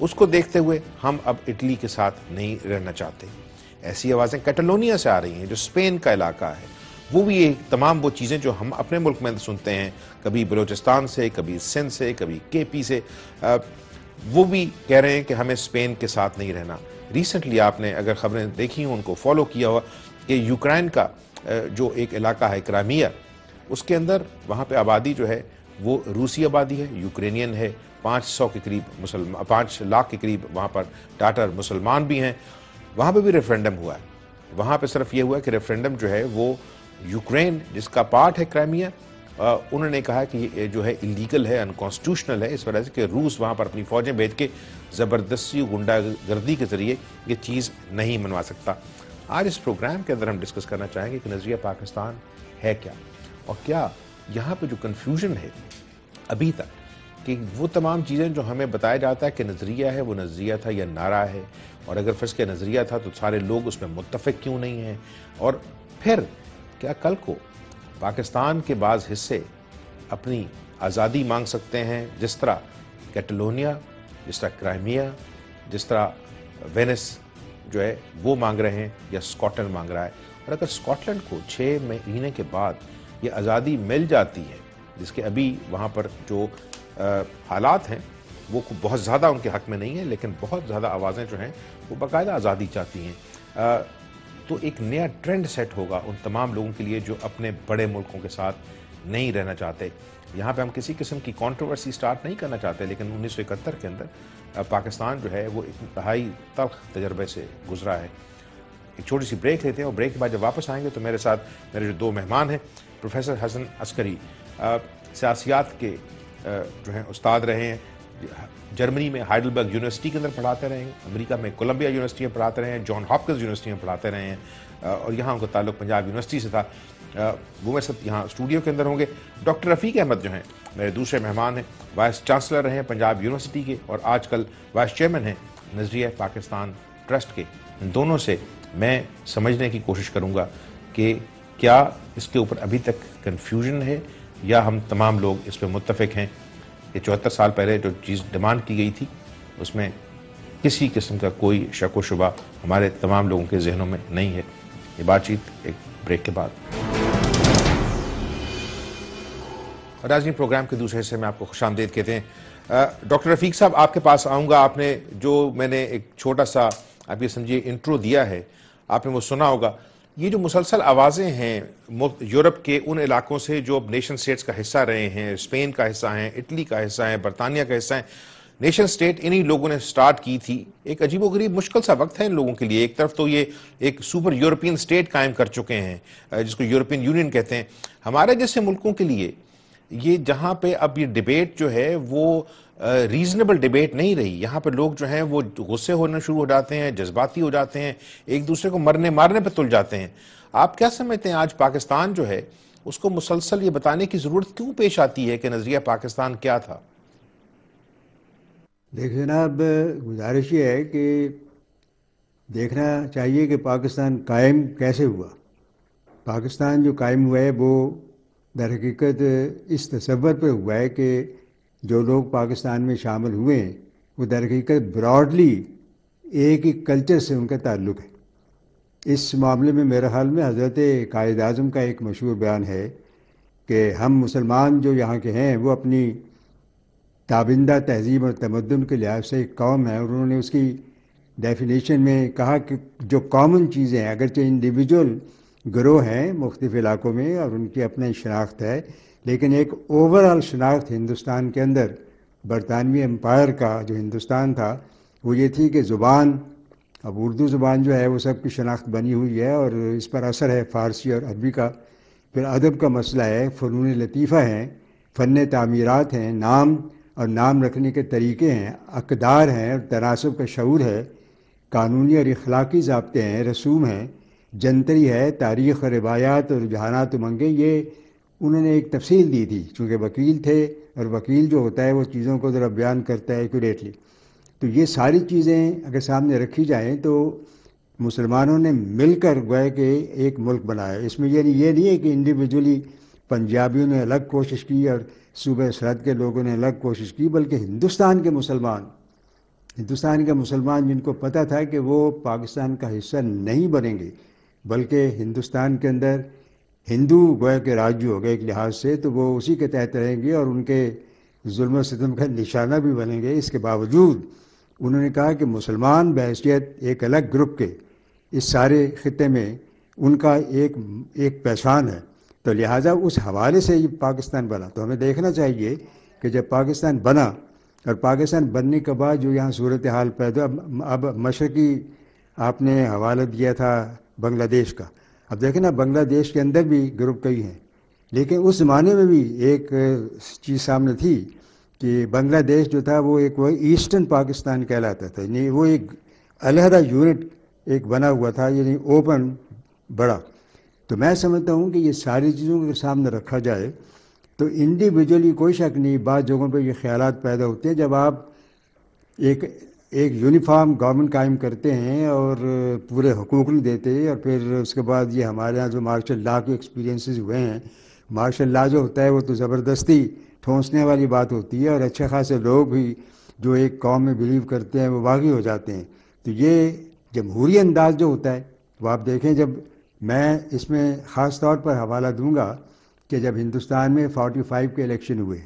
اس کو دیکھتے ہوئے ہم اب اٹلی کے ساتھ نہیں رہنا چاہتے. ایسی آوازیں کیٹالونیا سے آ رہی ہیں جو اسپین کا علاقہ ہے. وہ بھی یہ تمام وہ چیزیں جو ہم اپنے ملک میں سنتے ہیں, کبھی بلوچستان سے, کبھی سندھ سے, کبھی کے پی سے, وہ بھی کہہ رہے ہیں کہ ہمیں اسپین کے ساتھ نہیں رہنا. ریسنٹلی آپ نے اگر خبریں دیکھی ہوں, ان کو فالو کیا ہوا, کہ یوکرائن کا جو ایک علاقہ ہے کرائمیا, اس کے اندر وہاں پہ آبادی جو ہے وہ روسی آبادی ہے, یوکرینین ہے, 500 کے قریب 5 لاکھ کے قریب وہاں پر ٹاٹر مسلمان بھی ہیں. وہاں پہ بھی ریفرینڈم ہوا ہے. وہاں پہ صرف یہ ہوا کہ ریفرینڈم جو ہے وہ یوکرین جس کا پارٹ ہے کرائمیا, انہوں نے کہا کہ یہ جو ہے اللیگل ہے, انکانسٹیٹیوشنل ہے, اس وجہ سے کہ روس وہاں پر اپنی فوجیں بھیج کے زبردستی غنڈہ گردی کے ذریعے یہ چیز نہیں منوا سکتا. آج اس پروگرام کے اندر ہم ڈسکس کرنا چاہیں گے کہ نظریہ پاکستان ہے کیا, اور کیا یہاں پہ جو کنفیوژن ہے ابھی تک, کہ وہ تمام چیزیں جو ہمیں بتایا جاتا ہے کہ نظریہ ہے, وہ نظریہ تھا یا نعرہ ہے, اور اگر فرض کے نظریہ تھا تو سارے لوگ اس میں متفق کیوں نہیں ہیں, اور پھر کیا کل کو پاکستان کے بعض حصے اپنی آزادی مانگ سکتے ہیں, جس طرح کیٹالونیا, جس طرح کرائمیا, جس طرح وینس جو ہے وہ مانگ رہے ہیں, یا اسکاٹ لینڈ مانگ رہا ہے. اور اگر اسکاٹ لینڈ کو 6 مہینے کے بعد یہ آزادی مل جاتی ہے, جس کے ابھی وہاں پر جو حالات ہیں وہ بہت زیادہ ان کے حق میں نہیں ہے, لیکن بہت زیادہ آوازیں جو ہیں وہ باقاعدہ آزادی چاہتی ہیں, تو ایک نیا ٹرینڈ سیٹ ہوگا ان تمام لوگوں کے لیے جو اپنے بڑے ملکوں کے ساتھ نہیں رہنا چاہتے. یہاں پہ ہم کسی قسم کی کانٹروورسی سٹارٹ نہیں کرنا چاہتے, لیکن 1971 کے اندر پاکستان جو ہے وہ ایک انتہائی تلخ تجربے سے گزرا ہے. ایک چھوٹی سی بریک لیتے ہیں, اور بریک کے بعد جب واپس آئیں گے تو میرے ساتھ میرے جو 2 مہمان ہیں, پروفیسر حسن عسکری, سیاسیات کے جو ہیں استاد رہے ہیں, جرمنی میں ہائیڈلبرگ یونیورسٹی کے اندر پڑھاتے رہے ہیں, امریکہ میں کولمبیا یونیورسٹی میں پڑھاتے رہے ہیں, جان ہاپکنز یونیورسٹی میں پڑھاتے رہے ہیں, اور یہاں ان کا تعلق پنجاب یونیورسٹی سے تھا. وہ میرے ساتھ یہاں اسٹوڈیو کے اندر ہوں گے. ڈاکٹر رفیق احمد جو ہیں میرے دوسرے مہمان ہیں, وائس چانسلر رہے ہیں پنجاب یونیورسٹی کے, اور آج کل وائس چیئرمین ہیں نظریہ پاکستان ٹرسٹ کے. ان دونوں سے میں سمجھنے کی کوشش کروں گا کہ کیا اس کے اوپر ابھی تک کنفیوژن ہے, یا ہم تمام لوگ اس پہ متفق ہیں کہ 74 سال پہلے جو چیز ڈیمانڈ کی گئی تھی اس میں کسی قسم کا کوئی شک و شبہ ہمارے تمام لوگوں کے ذہنوں میں نہیں ہے. یہ بات چیت ایک بریک کے بعد. اور آج پروگرام کے دوسرے حصے میں آپ کو خوش آمدید کہتے ہیں. ڈاکٹر رفیق صاحب, آپ کے پاس آؤں گا. آپ نے جو میں نے ایک چھوٹا سا آپ یہ سمجھیے انٹرو دیا ہے, آپ نے وہ سنا ہوگا. یہ جو مسلسل آوازیں ہیں یورپ کے ان علاقوں سے جو نیشن سٹیٹس کا حصہ رہے ہیں, اسپین کا حصہ ہیں, اٹلی کا حصہ ہیں, برطانیہ کا حصہ ہیں, نیشن سٹیٹ انہی لوگوں نے سٹارٹ کی تھی. ایک عجیب و غریب مشکل سا وقت ہے ان لوگوں کے لیے. ایک طرف تو یہ ایک سپر یورپین سٹیٹ قائم کر چکے ہیں جس کو یورپین یونین کہتے ہیں. ہمارے جیسے ملکوں کے لیے یہ جہاں پہ اب یہ ڈیبیٹ جو ہے وہ ریزنیبل ڈیبیٹ نہیں رہی. یہاں پہ لوگ جو ہیں وہ غصے ہونا شروع ہو جاتے ہیں, جذباتی ہو جاتے ہیں, ایک دوسرے کو مرنے مارنے پہ تل جاتے ہیں. آپ کیا سمجھتے ہیں آج پاکستان جو ہے اس کو مسلسل یہ بتانے کی ضرورت کیوں پیش آتی ہے کہ نظریہ پاکستان کیا تھا؟ دیکھیں جناب, گزارش یہ ہے کہ دیکھنا چاہیے کہ پاکستان قائم کیسے ہوا. پاکستان جو قائم ہوا ہے وہ در حقیقت اس تصور پہ ہوا ہے کہ جو لوگ پاکستان میں شامل ہوئے ہیں وہ در حقیقت براڈلی ایک ہی کلچر سے ان کا تعلق ہے. اس معاملے میں میرے خیال میں حضرت قائد اعظم کا ایک مشہور بیان ہے کہ ہم مسلمان جو یہاں کے ہیں وہ اپنی تابندہ تہذیب اور تمدن کے لحاظ سے ایک قوم ہے, اور انہوں نے اس کی ڈیفینیشن میں کہا کہ جو کامن چیزیں ہیں, اگرچہ انڈیویجول گروہ ہیں مختلف علاقوں میں اور ان کی اپنی شناخت ہے, لیکن ایک اوورآل شناخت ہندوستان کے اندر برطانوی امپائر کا جو ہندوستان تھا وہ یہ تھی کہ زبان, اب اردو زبان جو ہے وہ سب کی شناخت بنی ہوئی ہے اور اس پر اثر ہے فارسی اور عربی کا. پھر ادب کا مسئلہ ہے, فنون لطیفہ ہیں, فن تعمیرات ہیں, نام اور نام رکھنے کے طریقے ہیں, اقدار ہیں اور تناسب کا شعور ہے, قانونی اور اخلاقی ضابطے ہیں, رسوم ہیں, جنتری ہے, تاریخ اور روایات اور رجحانات امنگیں. یہ انہوں نے ایک تفصیل دی تھی چونکہ وکیل تھے, اور وکیل جو ہوتا ہے وہ چیزوں کو ذرا بیان کرتا ہے ایکوریٹلی. تو یہ ساری چیزیں اگر سامنے رکھی جائیں تو مسلمانوں نے مل کر گویا کہ ایک ملک بنایا. اس میں یہ نہیں ہے کہ انڈیویجولی پنجابیوں نے الگ کوشش کی اور صوبہ سرحد کے لوگوں نے الگ کوشش کی, بلکہ ہندوستان کے مسلمان ہندوستان کے مسلمان جن کو پتہ تھا کہ وہ پاکستان کا حصہ نہیں بنیں گے بلکہ ہندوستان کے اندر ہندو گویا کے راج ہو گئے ایک لحاظ سے، تو وہ اسی کے تحت رہیں گے اور ان کے ظلم و ستم کا نشانہ بھی بنیں گے. اس کے باوجود انہوں نے کہا کہ مسلمان بحیثیت ایک الگ گروپ کے اس سارے خطے میں ان کا ایک پہچان ہے، تو لہٰذا اس حوالے سے یہ پاکستان بنا. تو ہمیں دیکھنا چاہیے کہ جب پاکستان بنا اور پاکستان بننے کے بعد جو یہاں صورتحال پیدا، اب مشرقی آپ نے حوالہ دیا تھا بنگلہ دیش کا، اب دیکھیں نا بنگلہ دیش کے اندر بھی گروپ کئی ہیں، لیکن اس زمانے میں بھی ایک چیز سامنے تھی کہ بنگلہ دیش جو تھا وہ ایسٹرن پاکستان کہلاتا تھا، یعنی وہ ایک علیحدہ یونٹ ایک بنا ہوا تھا، یعنی اوپن بڑا. تو میں سمجھتا ہوں کہ یہ ساری چیزوں کے سامنے رکھا جائے تو انڈیویجولی کوئی شک نہیں بعض جگہوں پہ یہ خیالات پیدا ہوتے ہیں جب آپ ایک یونیفارم گورنمنٹ قائم کرتے ہیں اور پورے حقوق نہیں دیتے، اور پھر اس کے بعد یہ ہمارے یہاں جو مارشل لا کے ایکسپیرینسز ہوئے ہیں، مارشل لا جو ہوتا ہے وہ تو زبردستی ٹھونسنے والی بات ہوتی ہے اور اچھے خاصے لوگ بھی جو ایک قوم میں بلیو کرتے ہیں وہ باغی ہو جاتے ہیں. تو یہ جمہوری انداز جو ہوتا ہے وہ آپ دیکھیں، جب میں اس میں خاص طور پر حوالہ دوں گا کہ جب ہندوستان میں 45 کے الیکشن ہوئے،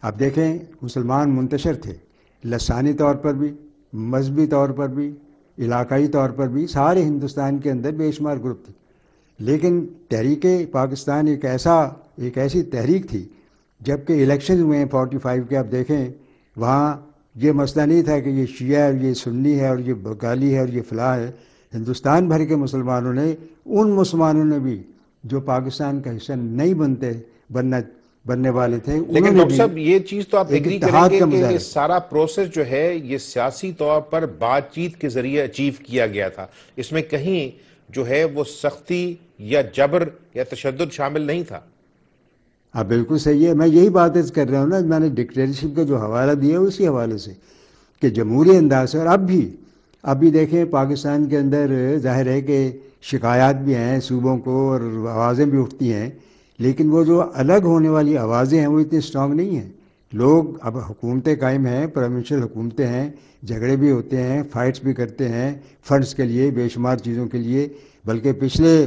آپ دیکھیں مسلمان منتشر تھے، لسانی طور پر بھی، مذہبی طور پر بھی، علاقائی طور پر بھی، سارے ہندوستان کے اندر بے شمار گروپ تھے. لیکن تحریک پاکستان ایک ایسی تحریک تھی جب کہ الیکشن ہوئے ہیں 45 کے، آپ دیکھیں وہاں یہ مسئلہ نہیں تھا کہ یہ شیعہ ہے اور یہ سنی ہے اور یہ بنگالی ہے اور یہ فلاں ہے. ہندوستان بھر کے مسلمانوں نے، ان مسلمانوں نے بھی جو پاکستان کا حصہ نہیں بننے والے تھے، لیکن ڈاکٹر صاحب یہ چیز تو آپ ایگری کریں گے کہ یہ سارا پروسیس جو ہے یہ سیاسی طور پر بات چیت کے ذریعے اچیو کیا گیا تھا، اس میں کہیں جو ہے وہ سختی یا جبر یا تشدد شامل نہیں تھا. آپ بالکل صحیح ہے، میں یہی بات کر رہا ہوں نا، میں نے ڈکٹیٹرشپ کا جو حوالہ دیا اسی حوالے سے کہ جمہوری انداز سے. اور اب بھی دیکھیں پاکستان کے اندر ظاہر ہے کہ شکایات بھی ہیں صوبوں کو اور آوازیں بھی اٹھتی ہیں، لیکن وہ جو الگ ہونے والی آوازیں ہیں وہ اتنی اسٹرانگ نہیں ہیں. لوگ اب حکومتیں قائم ہیں، پروونشل حکومتیں ہیں، جھگڑے بھی ہوتے ہیں، فائٹس بھی کرتے ہیں فنڈز کے لیے، بے شمار چیزوں کے لیے. بلکہ پچھلے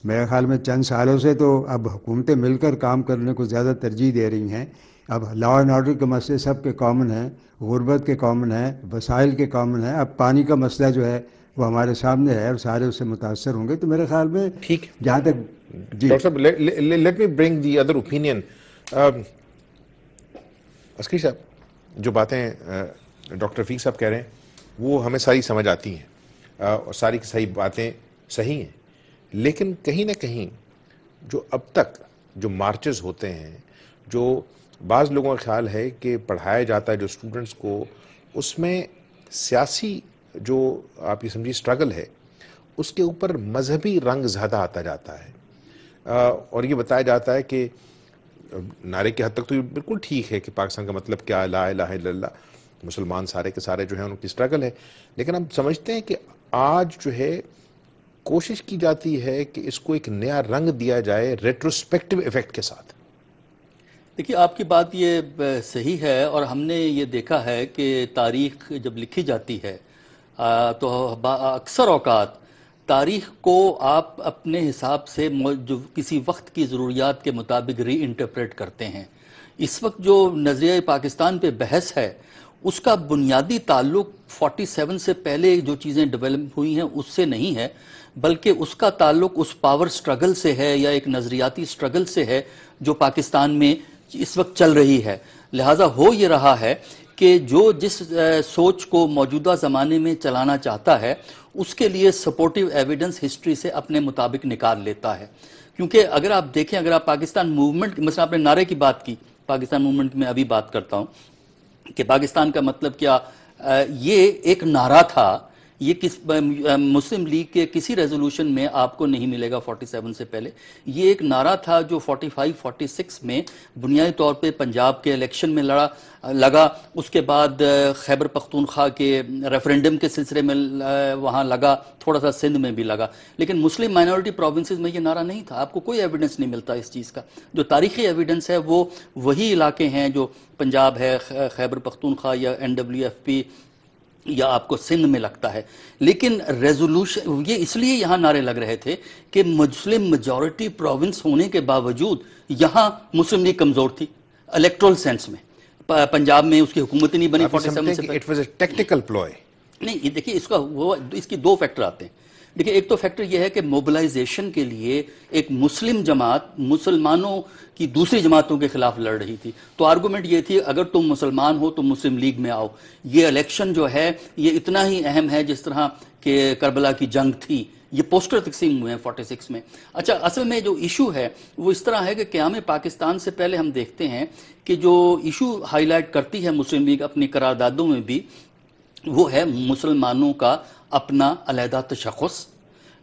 میرے خیال میں چند سالوں سے تو اب حکومتیں مل کر کام کرنے کو زیادہ ترجیح دے رہی ہیں. اب لا اینڈ آرڈر کے مسئلے سب کے کامن ہیں، غربت کے کامن ہیں، وسائل کے کامن ہیں. اب پانی کا مسئلہ جو ہے وہ ہمارے سامنے ہے اور سارے اس سے متاثر ہوں گے. تو میرے خیال میں ٹھیک جہاں تک ڈاکٹر صاحب let me bring the other opinion. عسکری صاحب جو باتیں ڈاکٹر رفیق صاحب کہہ رہے ہیں وہ ہمیں ساری سمجھ آتی ہیں اور ساری کی صحیح باتیں صحیح ہیں، لیکن کہیں نہ کہیں جو اب تک جو مارچز ہوتے ہیں، جو بعض لوگوں کا خیال ہے کہ پڑھایا جاتا ہے جو اسٹوڈنٹس کو، اس میں سیاسی جو آپ یہ سمجھیے اسٹرگل ہے اس کے اوپر مذہبی رنگ زیادہ آتا جاتا ہے. اور یہ بتایا جاتا ہے کہ نعرے کی حد تک تو یہ بالکل ٹھیک ہے کہ پاکستان کا مطلب کیا، لا الہ الا اللہ، مسلمان سارے کے سارے جو ہیں ان کی اسٹرگل ہے، لیکن ہم سمجھتے ہیں کہ آج جو ہے کوشش کی جاتی ہے کہ اس کو ایک نیا رنگ دیا جائے ریٹروسپیکٹو ایفیکٹ کے ساتھ. دیکھیے آپ کی بات یہ صحیح ہے، اور ہم نے یہ دیکھا ہے کہ تاریخ جب لکھی جاتی ہے تو اکثر اوقات تاریخ کو آپ اپنے حساب سے جو کسی وقت کی ضروریات کے مطابق ری انٹرپریٹ کرتے ہیں. اس وقت جو نظریہ پاکستان پہ بحث ہے اس کا بنیادی تعلق 47 سے پہلے جو چیزیں ڈیولپ ہوئی ہیں اس سے نہیں ہے، بلکہ اس کا تعلق اس پاور سٹرگل سے ہے یا ایک نظریاتی سٹرگل سے ہے جو پاکستان میں اس وقت چل رہی ہے. لہٰذا ہو یہ رہا ہے کہ جو جس سوچ کو موجودہ زمانے میں چلانا چاہتا ہے اس کے لیے سپورٹیو ایویڈنس ہسٹری سے اپنے مطابق نکال لیتا ہے. کیونکہ اگر آپ دیکھیں، اگر آپ پاکستان موومنٹ، مثلا آپ نے نعرے کی بات کی، پاکستان موومنٹ میں ابھی بات کرتا ہوں کہ پاکستان کا مطلب کیا، یہ ایک نعرہ تھا. یہ مسلم لیگ کے کسی ریزولوشن میں آپ کو نہیں ملے گا 47 سے پہلے. یہ ایک نعرہ تھا جو 45-46 میں بنیادی طور پہ پنجاب کے الیکشن میں لگا، اس کے بعد خیبر پختونخوا کے ریفرینڈم کے سلسلے میں وہاں لگا، تھوڑا سا سندھ میں بھی لگا. لیکن مسلم مائنورٹی پروونسز میں یہ نعرہ نہیں تھا. آپ کو کوئی ایویڈنس نہیں ملتا اس چیز کا. جو تاریخی ایویڈنس ہے وہ وہی علاقے ہیں جو پنجاب ہے، خیبر پختونخوا یا NWFP یا آپ کو سندھ میں لگتا ہے. لیکن ریزولوشن یہ اس لیے یہاں نعرے لگ رہے تھے کہ مسلم میجورٹی پروونس ہونے کے باوجود یہاں مسلم لیگ کمزور تھی الیکٹرل سینس میں. پنجاب میں اس کی حکومت نہیں بنی 47 سے پہلے. It was a tactical ploy. نہیں یہ دیکھیے اس کی دو فیکٹر آتے ہیں. دیکھیے ایک تو فیکٹر یہ ہے کہ موبلائزیشن کے لیے ایک مسلم جماعت مسلمانوں کی دوسری جماعتوں کے خلاف لڑ رہی تھی, تو آرگومنٹ یہ تھی اگر تم مسلمان ہو تو مسلم لیگ میں آؤ. یہ الیکشن جو ہے یہ اتنا ہی اہم ہے جس طرح کہ کربلا کی جنگ تھی. یہ پوسٹر تقسیم ہوئے ہیں 46 میں. اچھا اصل میں جو ایشو ہے وہ اس طرح ہے کہ قیام پاکستان سے پہلے ہم دیکھتے ہیں کہ جو ایشو ہائی لائٹ کرتی ہے مسلم لیگ اپنی قراردادوں میں بھی, وہ ہے مسلمانوں کا اپنا علیحدہ تشخص,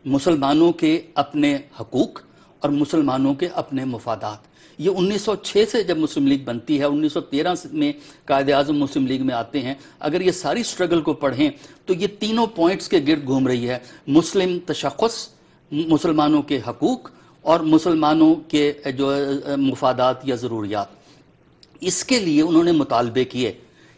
مسلمانوں کے اپنے حقوق اور مسلمانوں کے اپنے مفادات. یہ 1906 سے جب مسلم لیگ بنتی ہے, 1913 میں قائد اعظم مسلم لیگ میں آتے ہیں, اگر یہ ساری سٹرگل کو پڑھیں تو یہ تینوں پوائنٹس کے گرد گھوم رہی ہے. مسلم تشخص, مسلمانوں کے حقوق اور مسلمانوں کے جو مفادات یا ضروریات. اس کے لیے انہوں نے مطالبے کیے.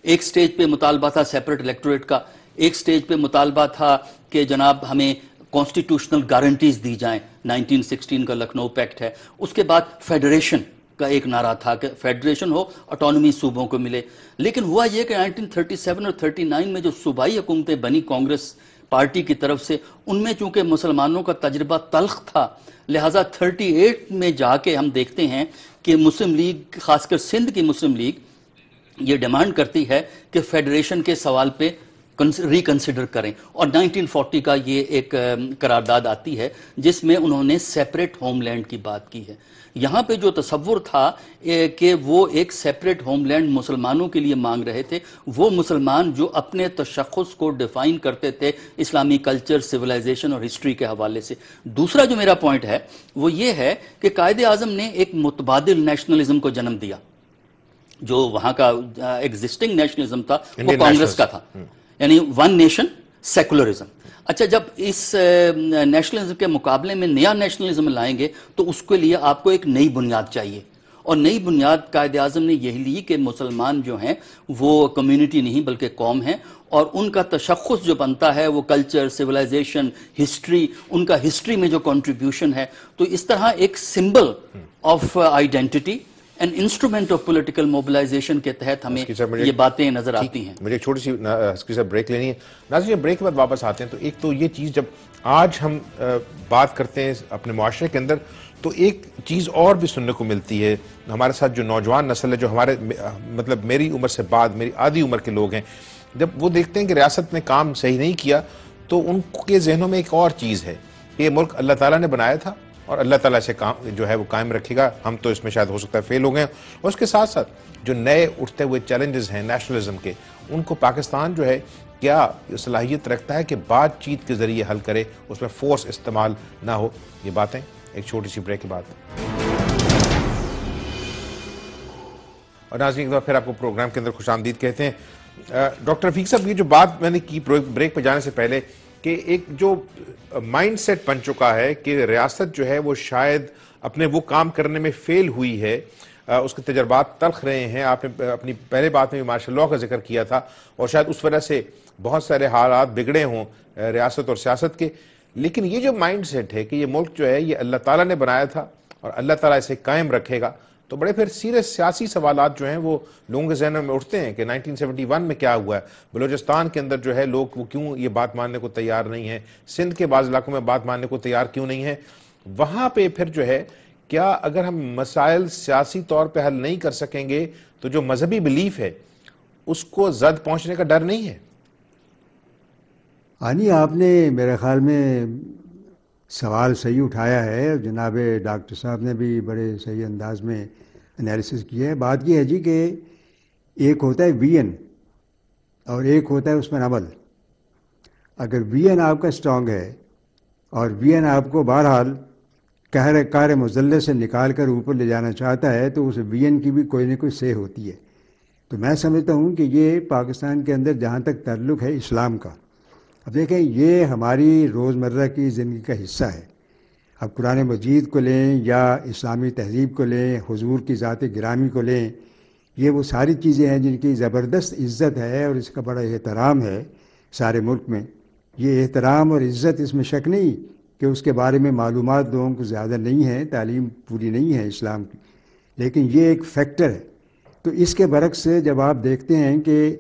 ایک سٹیج پہ مطالبہ تھا سیپریٹ الیکٹوریٹ کا, ایک سٹیج پہ مطالبہ تھا کہ جناب ہمیں کانسٹیٹیوشنل گارنٹیز دی جائیں, 1916 کا لکھنؤ پیکٹ ہے. اس کے بعد فیڈریشن کا ایک نعرہ تھا کہ فیڈریشن ہو, آٹونومی صوبوں کو ملے. لیکن ہوا یہ کہ 1937 اور 39 میں جو صوبائی حکومتیں بنی کانگریس پارٹی کی طرف سے, ان میں چونکہ مسلمانوں کا تجربہ تلخ تھا, لہٰذا 38 میں جا کے ہم دیکھتے ہیں کہ مسلم لیگ, خاص کر سندھ کی مسلم لیگ, یہ ڈیمانڈ کرتی ہے کہ فیڈریشن کے سوال پہ ریکنسیڈر کریں. اور 1940 کا یہ ایک قرارداد آتی ہے جس میں انہوں نے سیپریٹ ہوم لینڈ کی بات کی ہے. یہاں پہ جو تصور تھا کہ وہ ایک سیپریٹ ہوم لینڈ مسلمانوں کے لیے مانگ رہے تھے, وہ مسلمان جو اپنے تشخص کو ڈیفائن کرتے تھے اسلامی کلچر, سیولائزیشن اور ہسٹری کے حوالے سے. دوسرا جو میرا پوائنٹ ہے وہ یہ ہے کہ قائد اعظم نے ایک متبادل نیشنلزم کو جنم دیا. جو وہاں کا ایگزسٹنگ نیشنلزم تھا وہ کانگریس کا تھا, یعنی ون نیشن سیکولرزم. اچھا جب اس نیشنلزم کے مقابلے میں نیا نیشنلزم لائیں گے تو اس کے لیے آپ کو ایک نئی بنیاد چاہیے, اور نئی بنیاد قائد اعظم نے یہی لی کہ مسلمان جو ہیں وہ کمیونٹی نہیں بلکہ قوم ہیں, اور ان کا تشخص جو بنتا ہے وہ کلچر, سیولائزیشن, ہسٹری, ان کا ہسٹری میں جو کنٹریبیوشن ہے. تو اس طرح ایک symbol of identity an instrument of political mobilization کے تحت ہمیں یہ باتیں نظر آتی ہیں. مجھے ایک چھوٹی سی اس کے ساتھ بریک لینی ہے. ناظرین بریک کے بعد واپس آتے ہیں. تو ایک تو یہ چیز جب آج ہم بات کرتے ہیں اپنے معاشرے کے اندر, تو ایک چیز اور بھی سننے کو ملتی ہے. ہمارے ساتھ جو نوجوان نسل ہے, جو ہمارے مطلب میری عمر سے بعد, میری آدھی عمر کے لوگ ہیں, جب وہ دیکھتے ہیں کہ ریاست نے کام صحیح نہیں کیا تو ان کے ذہنوں میں ایک اور چیز ہے کہ یہ ملک اللہ تعالیٰ نے بنایا تھا اور اللہ تعالیٰ سے کام جو ہے وہ قائم رکھے گا. ہم تو اس میں شاید ہو سکتا ہے فیل ہو گئے ہیں. اور اس کے ساتھ ساتھ جو نئے اٹھتے ہوئے چیلنجز ہیں نیشنلزم کے, ان کو پاکستان جو ہے کیا صلاحیت رکھتا ہے کہ بات چیت کے ذریعے حل کرے, اس میں فورس استعمال نہ ہو. یہ باتیں ایک چھوٹی سی بریک کے بعد. اور ناظرین ایک دفعہ پھر آپ کو پروگرام کے اندر خوش آمدید کہتے ہیں. ڈاکٹر رفیق صاحب, یہ جو بات میں نے کی بریک پہ جانے سے پہلے کہ ایک جو مائنڈ سیٹ بن چکا ہے کہ ریاست جو ہے وہ شاید اپنے وہ کام کرنے میں فیل ہوئی ہے, اس کے تجربات تلخ رہے ہیں. آپ نے اپنی پہلے بات میں مارشل لاء کا ذکر کیا تھا, اور شاید اس وجہ سے بہت سارے حالات بگڑے ہوں ریاست اور سیاست کے. لیکن یہ جو مائنڈ سیٹ ہے کہ یہ ملک جو ہے یہ اللہ تعالیٰ نے بنایا تھا اور اللہ تعالیٰ اسے قائم رکھے گا, تو بڑے پھر سیریس سیاسی سوالات جو ہیں وہ لوگوں کے ذہنوں میں اٹھتے ہیں کہ 1971 میں کیا ہوا ہے, بلوچستان کے اندر جو ہے لوگ وہ کیوں یہ بات ماننے کو تیار نہیں ہیں, سندھ کے بعض علاقوں میں بات ماننے کو تیار کیوں نہیں ہے. وہاں پہ پھر جو ہے کیا اگر ہم مسائل سیاسی طور پہ حل نہیں کر سکیں گے تو جو مذہبی بلیف ہے اس کو زد پہنچنے کا ڈر نہیں ہے؟ آنی آپ نے میرے خیال میں سوال صحیح اٹھایا ہے. جناب ڈاکٹر صاحب نے بھی بڑے صحیح انداز میں انالیسس کیا ہے. بات یہ ہے جی کہ ایک ہوتا ہے ویژن اور ایک ہوتا ہے اس میں عمل. اگر ویژن آپ کا اسٹرانگ ہے اور ویژن آپ کو بہرحال کار مزلے سے نکال کر اوپر لے جانا چاہتا ہے تو اس ویژن کی بھی کوئی نہ کوئی سہ ہوتی ہے. تو میں سمجھتا ہوں کہ یہ پاکستان کے اندر جہاں تک تعلق ہے اسلام کا, اب دیکھیں یہ ہماری روزمرہ کی زندگی کا حصہ ہے. اب قرآن مجید کو لیں یا اسلامی تہذیب کو لیں, حضور کی ذات گرامی کو لیں, یہ وہ ساری چیزیں ہیں جن کی زبردست عزت ہے اور اس کا بڑا احترام ہے. سارے ملک میں. یہ احترام اور عزت، اس میں شک نہیں کہ اس کے بارے میں معلومات لوگوں کو زیادہ نہیں ہے، تعلیم پوری نہیں ہے اسلام کی، لیکن یہ ایک فیکٹر ہے. تو اس کے برعکس جب آپ دیکھتے ہیں کہ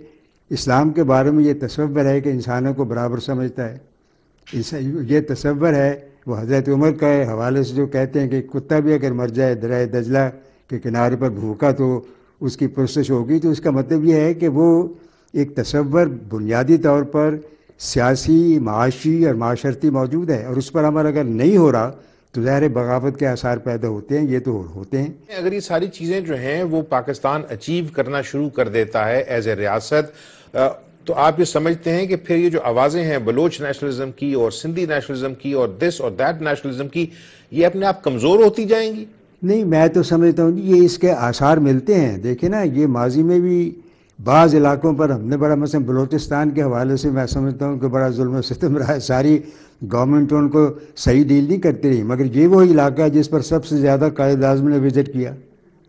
اسلام کے بارے میں یہ تصور ہے کہ انسانوں کو برابر سمجھتا ہے، یہ تصور ہے وہ حضرت عمر کے حوالے سے جو کہتے ہیں کہ کتا بھی اگر مر جائے دریائے دجلہ کے کنارے پر بھوکا تو اس کی پرسش ہوگی، تو اس کا مطلب یہ ہے کہ وہ ایک تصور بنیادی طور پر سیاسی، معاشی اور معاشرتی موجود ہے، اور اس پر عمل اگر نہیں ہو رہا تو ظاہر بغاوت کے آثار پیدا ہوتے ہیں. یہ تو ہوتے ہیں. اگر یہ ساری چیزیں جو ہیں وہ پاکستان اچیو کرنا شروع کر دیتا ہے ایز اے ریاست، تو آپ یہ سمجھتے ہیں کہ پھر یہ جو آوازیں ہیں بلوچ نیشنلزم کی اور سندھی نیشنلزم کی اور دس اور دیٹ نیشنلزم کی، یہ اپنے آپ کمزور ہوتی جائیں گی؟ نہیں، میں تو سمجھتا ہوں یہ اس کے آثار ملتے ہیں. دیکھیں نا، یہ ماضی میں بھی بعض علاقوں پر ہم نے بڑا، مثلا بلوچستان کے حوالے سے میں سمجھتا ہوں کہ بڑا ظلم و ستم رہا ہے. ساری گورنمنٹ ان کو صحیح ڈیل نہیں کرتی رہی، مگر یہ وہی علاقہ ہے جس پر سب سے زیادہ قائد اعظم نے وزٹ کیا.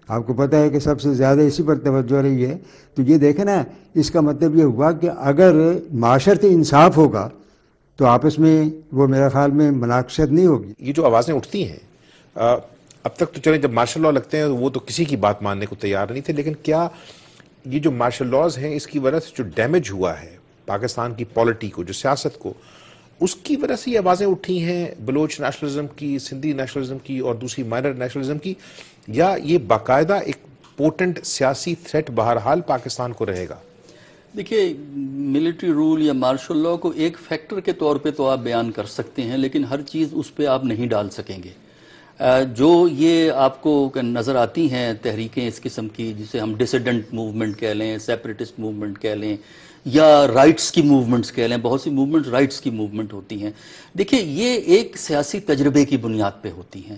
آپ کو پتہ ہے کہ سب سے زیادہ اسی پر توجہ رہی ہے. تو یہ دیکھیں نا، اس کا مطلب یہ ہوا کہ اگر معاشرتی انصاف ہوگا تو آپس میں وہ میرے خیال میں مناقشت نہیں ہوگی. یہ جو آوازیں اٹھتی ہیں اب تک تو چلیں، جب مارشل لاء لگتے ہیں وہ تو کسی کی بات ماننے کو تیار نہیں تھے، لیکن کیا یہ جو مارشل لاز ہیں اس کی وجہ سے جو ڈیمیج ہوا ہے پاکستان کی پالیٹی کو، جو سیاست کو، اس کی وجہ سے یہ آوازیں اٹھی ہیں بلوچ نیشنلزم کی، سندھی نیشنلزم کی اور دوسری مائنر نیشنلزم کی، یا یہ باقاعدہ ایک پوٹنٹ سیاسی تھریٹ بہرحال پاکستان کو رہے گا؟ دیکھیے، ملٹری رول یا مارشل لاء کو ایک فیکٹر کے طور پہ تو آپ بیان کر سکتے ہیں، لیکن ہر چیز اس پہ آپ نہیں ڈال سکیں گے. جو یہ آپ کو نظر آتی ہیں تحریکیں اس قسم کی، جسے ہم ڈسیڈنٹ موومنٹ کہہ لیں، سیپریٹسٹ موومنٹ کہہ لیں، یا رائٹس کی موومنٹس کہہ لیں، بہت سی موومنٹ رائٹس کی موومنٹ ہوتی ہیں. دیکھیں، یہ ایک سیاسی تجربے کی بنیاد پہ ہوتی ہیں،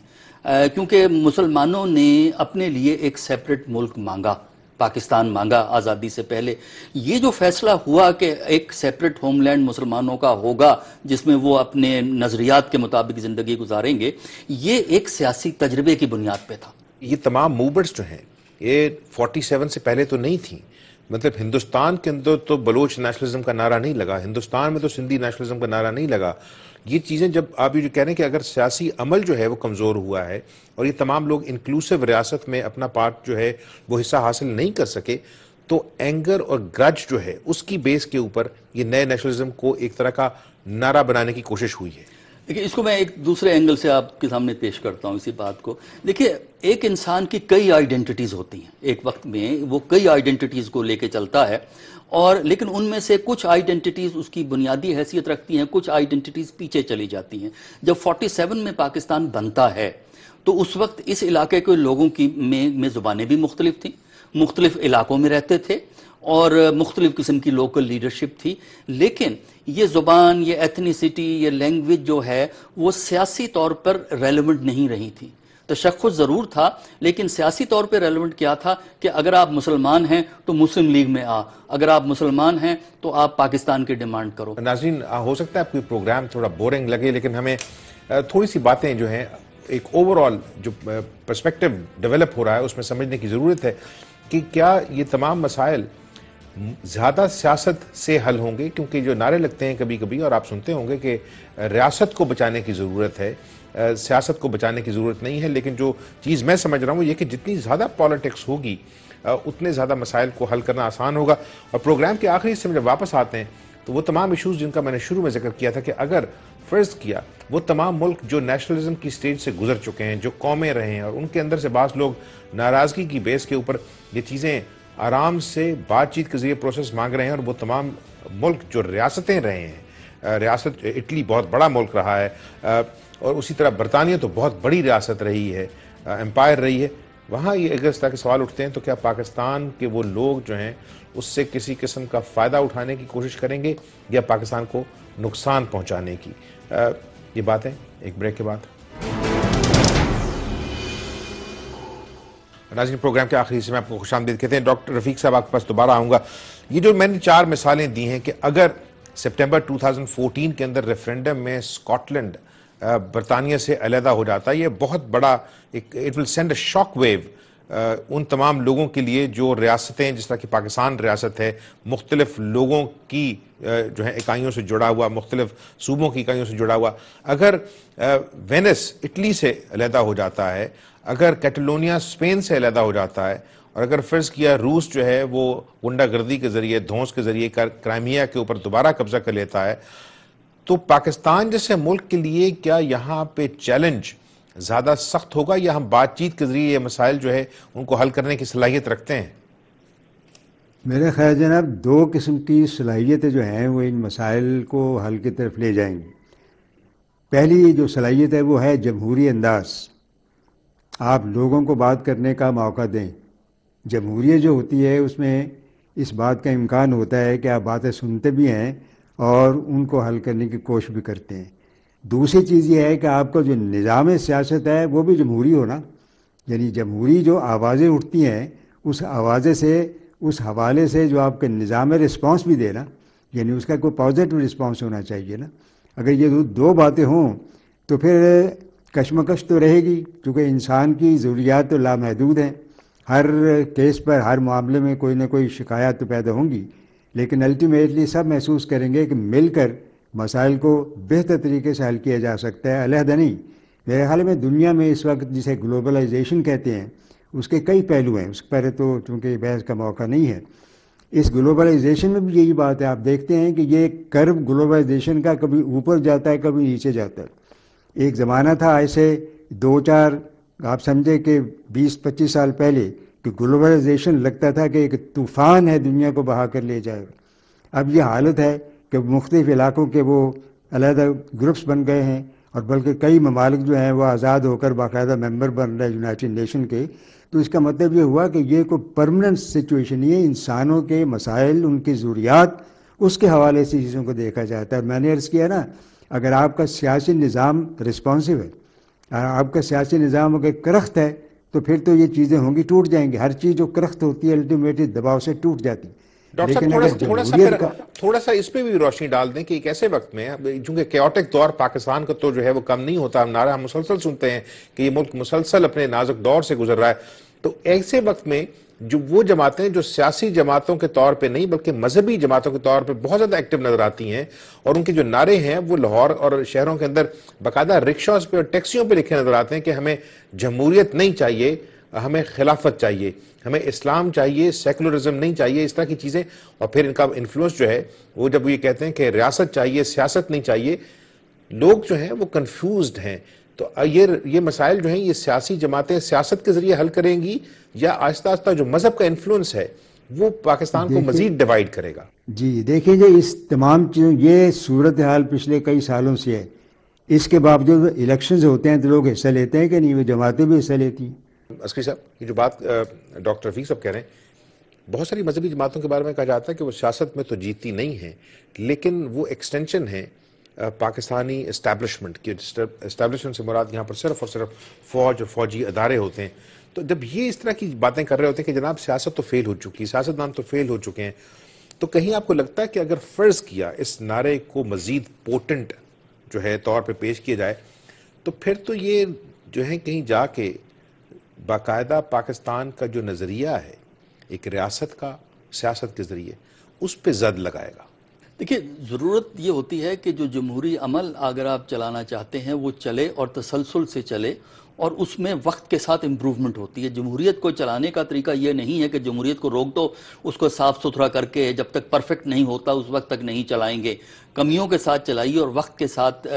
کیونکہ مسلمانوں نے اپنے لیے ایک سیپریٹ ملک مانگا، پاکستان مانگا آزادی سے پہلے. یہ جو فیصلہ ہوا کہ ایک سیپریٹ ہوم لینڈ مسلمانوں کا ہوگا جس میں وہ اپنے نظریات کے مطابق زندگی گزاریں گے، یہ ایک سیاسی تجربے کی بنیاد پہ تھا. یہ تمام موومنٹس جو ہیں یہ 47 سے پہلے تو نہیں تھیں. مطلب ہندوستان کے اندر تو بلوچ نیشنلزم کا نعرہ نہیں لگا، ہندوستان میں تو سندھی نیشنلزم کا نعرہ نہیں لگا. یہ چیزیں جب آپ یہ جو کہہ رہے ہیں کہ اگر سیاسی عمل جو ہے وہ کمزور ہوا ہے اور یہ تمام لوگ انکلوسیو ریاست میں اپنا پارٹ جو ہے وہ حصہ حاصل نہیں کر سکے، تو اینگر اور گرج جو ہے اس کی بیس کے اوپر یہ نئے نیشنلزم کو ایک طرح کا نعرہ بنانے کی کوشش ہوئی ہے. دیکھیں، اس کو میں ایک دوسرے اینگل سے آپ کے سامنے پیش کرتا ہوں اسی بات کو. دیکھیں، ایک انسان کی کئی آئیڈینٹیٹیز ہوتی ہیں، ایک وقت میں وہ کئی آئیڈینٹیٹیز کو لے کے چلتا ہے، اور لیکن ان میں سے کچھ آئیڈینٹیٹیز اس کی بنیادی حیثیت رکھتی ہیں، کچھ آئیڈینٹیٹیز پیچھے چلی جاتی ہیں. جب 47 میں پاکستان بنتا ہے تو اس وقت اس علاقے کے لوگوں کی میں زبانیں بھی مختلف تھیں، مختلف علاقوں میں رہتے تھے اور مختلف قسم کی لوکل لیڈرشپ تھی، لیکن یہ زبان، یہ ایتھنیسٹی، یہ لینگویج جو ہے وہ سیاسی طور پر ریلیونٹ نہیں رہی تھی. تشخص ضرور تھا، لیکن سیاسی طور پہ ریلیونٹ کیا تھا کہ اگر آپ مسلمان ہیں تو مسلم لیگ میں اگر آپ مسلمان ہیں تو آپ پاکستان کی ڈیمانڈ کرو. ناظرین، ہو سکتا ہے آپ کو پروگرام تھوڑا بورنگ لگے، لیکن ہمیں تھوڑی سی باتیں جو ہیں ایک اوور آل جو پرسپیکٹو ڈیولپ ہو رہا ہے اس میں سمجھنے کی ضرورت ہے کہ کیا یہ تمام مسائل زیادہ سیاست سے حل ہوں گے، کیونکہ جو نعرے لگتے ہیں کبھی کبھی، اور آپ سنتے ہوں گے کہ ریاست کو بچانے کی ضرورت ہے، سیاست کو بچانے کی ضرورت نہیں ہے، لیکن جو چیز میں سمجھ رہا ہوں یہ کہ جتنی زیادہ پالیٹکس ہوگی اتنے زیادہ مسائل کو حل کرنا آسان ہوگا. اور پروگرام کے آخری حصے میں جب واپس آتے ہیں تو وہ تمام ایشوز جن کا میں نے شروع میں ذکر کیا تھا کہ اگر فرض کیا وہ تمام ملک جو نیشنلزم کی سٹیج سے گزر چکے ہیں، جو قومیں رہے ہیں، اور ان کے اندر سے بعض لوگ ناراضگی کی بیس کے اوپر یہ چیزیں آرام سے بات چیت کے ذریعے پروسیس مانگ رہے ہیں، اور وہ تمام ملک جو ریاستیں رہے ہیں، ریاست اٹلی بہت بڑا ملک رہا ہے، اور اسی طرح برطانیہ تو بہت بڑی ریاست رہی ہے، امپائر رہی ہے، وہاں یہ اگر اس طرح کے سوال اٹھتے ہیں تو کیا پاکستان کے وہ لوگ جو ہیں اس سے کسی قسم کا فائدہ اٹھانے کی کوشش کریں گے یا پاکستان کو نقصان پہنچانے کی؟ یہ باتیں ایک بریک کے بعد. ناظرین، پروگرام کے آخری حصے میں آپ کو خوش آمدید کہتے ہیں. ڈاکٹر رفیق صاحب آپ کے پاس دوبارہ آؤں گا. یہ جو میں نے 4 مثالیں دی ہیں کہ اگر سپٹمبر 2014 کے اندر ریفرینڈم میں اسکاٹ لینڈ برطانیہ سے علیحدہ ہو جاتا ہے، یہ بہت بڑا it will send a shock wave ان تمام لوگوں کے لیے جو ریاستیں جس طرح کی پاکستان ریاست ہے مختلف لوگوں کی جو ہے اکائیوں سے جڑا ہوا, مختلف صوبوں کی اکائیوں سے جڑا ہوا, اگر وینس اٹلی سے علیحدہ ہو جاتا ہے, اگر کیٹالونیا اسپین سے علیحدہ ہو جاتا ہے, اور اگر فرض کیا روس جو ہے وہ غنڈہ گردی کے ذریعے, دھونس کے ذریعے کرائمیا کے اوپر دوبارہ قبضہ کر لیتا ہے, تو پاکستان جیسے ملک کے لیے کیا یہاں پہ چیلنج زیادہ سخت ہوگا, یا ہم بات چیت کے ذریعے یہ مسائل جو ہے ان کو حل کرنے کی صلاحیت رکھتے ہیں؟ میرے خیال جناب دو قسم کی صلاحیتیں جو ہیں وہ ان مسائل کو حل کی طرف لے جائیں گی. پہلی جو صلاحیت ہے وہ ہے جمہوری انداز. آپ لوگوں کو بات کرنے کا موقع دیں. جمہوریت جو ہوتی ہے اس میں اس بات کا امکان ہوتا ہے کہ آپ باتیں سنتے بھی ہیں اور ان کو حل کرنے کی کوشش بھی کرتے ہیں. دوسری چیز یہ ہے کہ آپ کا جو نظام سیاست ہے وہ بھی جمہوری ہونا, یعنی جمہوری جو آوازیں اٹھتی ہیں اس آوازیں سے, اس حوالے سے جو آپ کا نظام رسپانس بھی دینا, یعنی اس کا کوئی پازیٹیو رسپانس ہونا چاہیے نا. اگر یہ دو باتیں ہوں تو پھر کشمکش تو رہے گی, کیونکہ انسان کی ضروریات تو لامحدود ہیں. ہر کیس پر, ہر معاملے میں کوئی نہ کوئی شکایات تو پیدا ہوں گی, لیکن الٹیمیٹلی سب محسوس کریں گے کہ مل کر مسائل کو بہتر طریقے سے حل کیا جا سکتا ہے, علیحدہ نہیں. میرے خیال میں دنیا میں اس وقت جسے گلوبلائزیشن کہتے ہیں اس کے کئی پہلو ہیں. اس پر تو چونکہ بحث کا موقع نہیں ہے. اس گلوبلائزیشن میں بھی یہی بات ہے. آپ دیکھتے ہیں کہ یہ کرو گلوبلائزیشن کا کبھی اوپر جاتا ہے کبھی نیچے جاتا ہے. ایک زمانہ تھا ایسے 2-4 آپ سمجھے کہ 20-25 سال پہلے کہ گلوبلائزیشن لگتا تھا کہ ایک طوفان ہے دنیا کو بہا کر لے جائے. اب یہ حالت ہے کہ مختلف علاقوں کے وہ علیحدہ گروپس بن گئے ہیں, اور بلکہ کئی ممالک جو ہیں وہ آزاد ہو کر باقاعدہ ممبر بن رہے ہیں یونائٹڈ نیشن کے. تو اس کا مطلب یہ ہوا کہ یہ کوئی پرماننٹ سچویشن نہیں ہے. انسانوں کے مسائل, ان کی ضروریات, اس کے حوالے سے چیزوں کو دیکھا جاتا ہے. میں نے عرض کیا نا, اگر آپ کا سیاسی نظام رسپانسو ہے, آپ کا سیاسی نظام اگر کرخت ہے تو پھر تو یہ چیزیں ہوں گی, ٹوٹ جائیں گی. ہر چیز جو کرخت ہوتی ہے الٹیمیٹلی دباؤ سے ٹوٹ جاتی. ڈاکٹر صاحب تھوڑا سا اس پہ بھی روشنی ڈال دیں کہ ایک ایسے وقت میں, چونکہ کیوٹک دور پاکستان کا تو جو ہے وہ کم نہیں ہوتا, ہم نعرہ مسلسل سنتے ہیں کہ یہ ملک مسلسل اپنے نازک دور سے گزر رہا ہے, تو ایسے وقت میں جو وہ جماعتیں جو سیاسی جماعتوں کے طور پہ نہیں بلکہ مذہبی جماعتوں کے طور پہ بہت زیادہ ایکٹیو نظر آتی ہیں, اور ان کے جو نعرے ہیں وہ لاہور اور شہروں کے اندر باقاعدہ رکشاز پہ اور ٹیکسیوں پہ لکھے نظر آتے ہیں کہ ہمیں جمہوریت نہیں چاہیے, ہمیں خلافت چاہیے, ہمیں اسلام چاہیے, سیکولرزم نہیں چاہیے, اس طرح کی چیزیں. اور پھر ان کا انفلوئنس جو ہے وہ جب یہ کہتے ہیں کہ ریاست چاہیے, سیاست نہیں چاہیے, لوگ جو ہیں وہ کنفیوزڈ ہیں. تو یہ مسائل جو ہیں یہ سیاسی جماعتیں سیاست کے ذریعے حل کریں گی, یا آہستہ آہستہ جو مذہب کا انفلوئنس ہے وہ پاکستان کو مزید ڈیوائیڈ کرے گا؟ جی دیکھیں جی, اس تمام چیزوں یہ صورتحال پچھلے کئی سالوں سے ہے. اس کے باوجود الیکشنز ہوتے ہیں تو لوگ حصہ لیتے ہیں کہ نہیں, وہ جماعتیں بھی حصہ لیتی ہیں. عسکری صاحب, یہ جو بات ڈاکٹر رفیق صاحب کہہ رہے ہیں, بہت ساری مذہبی جماعتوں کے بارے میں کہا جاتا ہے کہ وہ سیاست میں تو جیتی نہیں ہیں, لیکن وہ ایکسٹینشن ہے پاکستانی اسٹیبلشمنٹ کی. اسٹیبلشمنٹ سے مراد یہاں پر صرف اور صرف فوج اور فوجی ادارے ہوتے ہیں. تو جب یہ اس طرح کی باتیں کر رہے ہوتے ہیں کہ جناب سیاست تو فیل ہو چکی, سیاستدان تو فیل ہو چکے ہیں, تو کہیں آپ کو لگتا ہے کہ اگر فرض کیا اس نعرے کو مزید پوٹنٹ جو ہے طور پہ پیش کیا جائے تو پھر تو یہ جو ہے کہیں جا کے باقاعدہ پاکستان کا جو نظریہ ہے ایک ریاست کا سیاست کے ذریعے اس پہ زد لگائے گا؟ دیکھیے, ضرورت یہ ہوتی ہے کہ جو جمہوری عمل اگر آپ چلانا چاہتے ہیں وہ چلے اور تسلسل سے چلے, اور اس میں وقت کے ساتھ امپروومنٹ ہوتی ہے. جمہوریت کو چلانے کا طریقہ یہ نہیں ہے کہ جمہوریت کو روک دو, اس کو صاف ستھرا کر کے جب تک پرفیکٹ نہیں ہوتا اس وقت تک نہیں چلائیں گے. کمیوں کے ساتھ چلائیے اور وقت کے ساتھ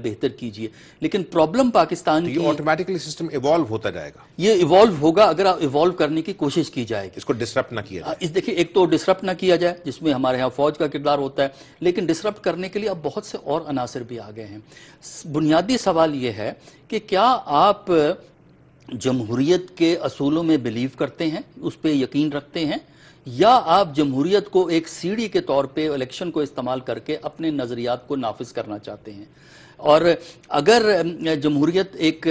بہتر کیجیے. لیکن پرابلم پاکستان کی, آٹومیٹکلی سسٹم ایوالو ہوتا جائے گا. یہ ایوالو ہوگا اگر ایوالو کرنے کی کوشش کی جائے گی, اس کو ڈسرپٹ نہ کیا جائے. دیکھیے, ایک تو ڈسرپٹ نہ کیا جائے جس میں ہمارے ہاں فوج کا کردار ہوتا ہے, لیکن ڈسرپٹ کرنے کے لیے اب بہت سے اور عناصر بھی آ گئے ہیں. بنیادی سوال یہ ہے کہ کیا آپ جمہوریت کے اصولوں میں بلیو کرتے ہیں, اس پہ یقین رکھتے ہیں, یا آپ جمہوریت کو ایک سیڑھی کے طور پہ الیکشن کو استعمال کر کے اپنے نظریات کو نافذ کرنا چاہتے ہیں. اور اگر جمہوریت ایک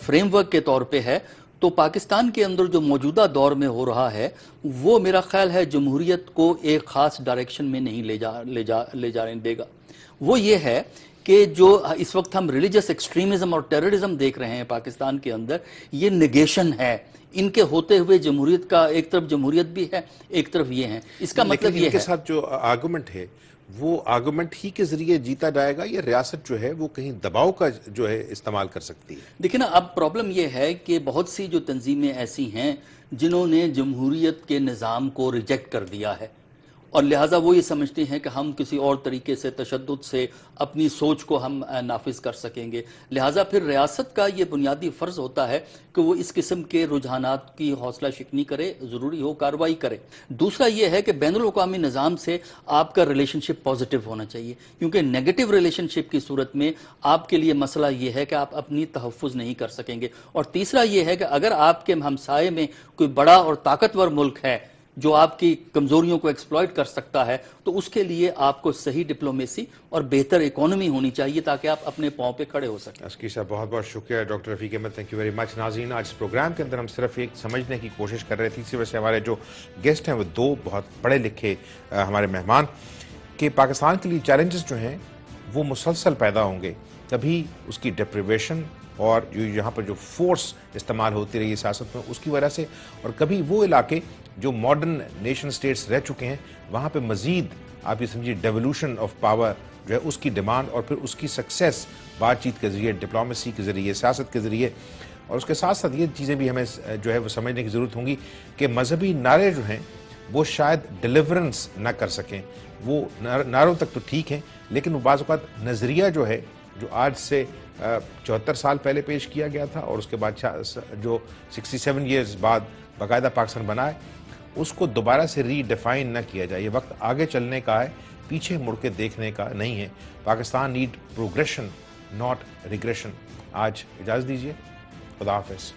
فریم ورک کے طور پہ ہے تو پاکستان کے اندر جو موجودہ دور میں ہو رہا ہے وہ میرا خیال ہے جمہوریت کو ایک خاص ڈائریکشن میں نہیں لے جانے دے گا. وہ یہ ہے کہ جو اس وقت ہم ریلیجس ایکسٹریمزم اور ٹیررزم دیکھ رہے ہیں پاکستان کے اندر، یہ نگیشن ہے ان کے ہوتے ہوئے جمہوریت کا. ایک طرف جمہوریت بھی ہے، ایک طرف یہ ہیں. اس کا مطلب یہ ان کے ہے ساتھ جو آرگومنٹ ہے وہ آرگومنٹ ہی کے ذریعے جیتا جائے گا، یا ریاست جو ہے وہ کہیں دباؤ کا جو ہے استعمال کر سکتی ہے؟ دیکھیں نا، اب پرابلم یہ ہے کہ بہت سی جو تنظیمیں ایسی ہیں جنہوں نے جمہوریت کے نظام کو ریجیکٹ کر دیا ہے، اور لہٰذا وہ یہ سمجھتے ہیں کہ ہم کسی اور طریقے سے تشدد سے اپنی سوچ کو ہم نافذ کر سکیں گے. لہٰذا پھر ریاست کا یہ بنیادی فرض ہوتا ہے کہ وہ اس قسم کے رجحانات کی حوصلہ شکنی کرے، ضروری ہو کارروائی کرے. دوسرا یہ ہے کہ بین الاقوامی نظام سے آپ کا ریلیشن شپ پازیٹیو ہونا چاہیے، کیونکہ نیگیٹو ریلیشن شپ کی صورت میں آپ کے لیے مسئلہ یہ ہے کہ آپ اپنی تحفظ نہیں کر سکیں گے. اور تیسرا یہ ہے کہ اگر آپ کے ہمسائے میں کوئی بڑا اور طاقتور ملک ہے جو آپ کی کمزوریوں کو ایکسپلائٹ کر سکتا ہے، تو اس کے لیے آپ کو صحیح ڈپلومیسی اور بہتر اکانومی ہونی چاہیے تاکہ آپ اپنے پاؤں پہ کھڑے ہو سکیں. اسکی صاحب بہت بہت شکریہ. Doctor Rafiq Ahmed, thank you very much. ناظرین، آج اس پروگرام کے اندر ہم صرف ایک سمجھنے کی کوشش کر رہے تھے، اسی وجہ سے ہمارے جو گیسٹ ہیں وہ دو بہت پڑھے لکھے ہمارے مہمان، کہ پاکستان کے لیے چیلنجز جو ہیں وہ مسلسل پیدا ہوں گے. کبھی اس کی ڈپریویشن اور یہاں پر جو فورس استعمال ہوتی رہی ہے سیاست میں اس کی وجہ سے، اور کبھی وہ علاقے جو ماڈرن نیشن سٹیٹس رہ چکے ہیں وہاں پہ مزید آپ یہ سمجھیے ڈیولوشن آف پاور جو ہے اس کی ڈیمانڈ، اور پھر اس کی سکسیس بات چیت کے ذریعے، ڈپلومیسی کے ذریعے، سیاست کے ذریعے. اور اس کے ساتھ ساتھ یہ چیزیں بھی ہمیں جو ہے وہ سمجھنے کی ضرورت ہوں گی کہ مذہبی نعرے جو ہیں وہ شاید ڈیلیورنس نہ کر سکیں. وہ نعروں تک تو ٹھیک ہیں، لیکن وہ بعض اوقات نظریہ جو ہے جو آج سے 74 سال پہلے پیش کیا گیا تھا اور اس کے بعد جو 67 ایئرز بعد باقاعدہ پاکستان بنا ہے، اس کو دوبارہ سے ری ڈیفائن نہ کیا جائے. یہ وقت آگے چلنے کا ہے، پیچھے مڑ کے دیکھنے کا نہیں ہے. Pakistan need progression, not regression. آج اجازت دیجیے، خدا حافظ.